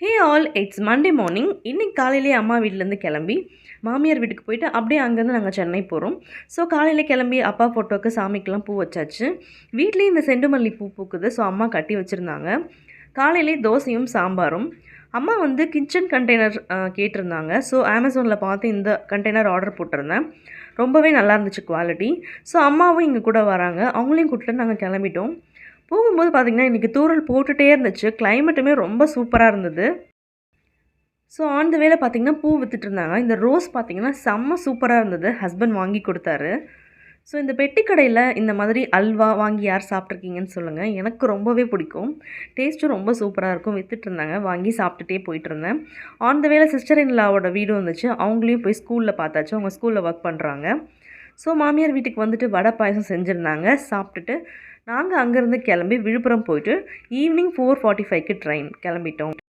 Hey all, it's Monday morning. இன்னைக்கு காலையிலேயே அம்மா வீட்டிலேருந்து கிளம்பி மாமியார் வீட்டுக்கு போயிட்டு அப்படியே அங்கேருந்து நாங்கள் சென்னை போகிறோம். ஸோ காலையில் கிளம்பி அப்பா ஃபோட்டோவுக்கு சாமிக்கெலாம் பூ வச்சாச்சு. வீட்லேயும் இந்த செண்டுமல்லி பூ பூக்குது. ஸோ அம்மா கட்டி வச்சுருந்தாங்க. காலையிலே தோசையும் சாம்பாரும். அம்மா வந்து கிச்சன் கண்டெய்னர் கேட்டிருந்தாங்க. ஸோ அமேசானில் பார்த்து இந்த கண்டெய்னர் ஆர்டர் போட்டிருந்தேன். ரொம்பவே நல்லா இருந்துச்சு குவாலிட்டி. ஸோ அம்மாவும் இங்கே கூட வராங்க. அவங்களையும் கூப்பிட்டு நாங்கள் கிளம்பிட்டோம். போகும்போது பார்த்திங்கன்னா இன்றைக்கி தூறல் போட்டுகிட்டே இருந்துச்சு. கிளைமேட்டுமே ரொம்ப சூப்பராக இருந்தது. ஸோ ஆன் த வேல பார்த்திங்கன்னா பூ விற்றுட்ருந்தாங்க. இந்த ரோஸ் பார்த்திங்கன்னா செம்ம சூப்பராக இருந்தது. ஹஸ்பண்ட் வாங்கி கொடுத்தாரு. ஸோ இந்த பெட்டி கடையில் இந்த மாதிரி அல்வா வாங்கி யார் சாப்பிட்ருக்கீங்கன்னு சொல்லுங்கள். எனக்கு ரொம்பவே பிடிக்கும். டேஸ்ட்டும் ரொம்ப சூப்பராக இருக்கும். விற்றுட்ருந்தாங்க. வாங்கி சாப்பிட்டுட்டே போயிட்டுருந்தேன். ஆன் த வேல சிஸ்டர் இன் லாவோட வீடு வந்துச்சு. அவங்களையும் போய் ஸ்கூலில் பார்த்தாச்சு. அவங்க ஸ்கூலில் ஒர்க் பண்ணுறாங்க. ஸோ மாமியார் வீட்டுக்கு வந்துட்டு வடை பாயசம் செஞ்சுருந்தாங்க. சாப்பிட்டுட்டு நாங்கள் அங்கேருந்து கிளம்பி விழுப்புரம் போயிட்டு ஈவினிங் 4:45க்கு ட்ரெயின் கிளம்பிட்டோம்.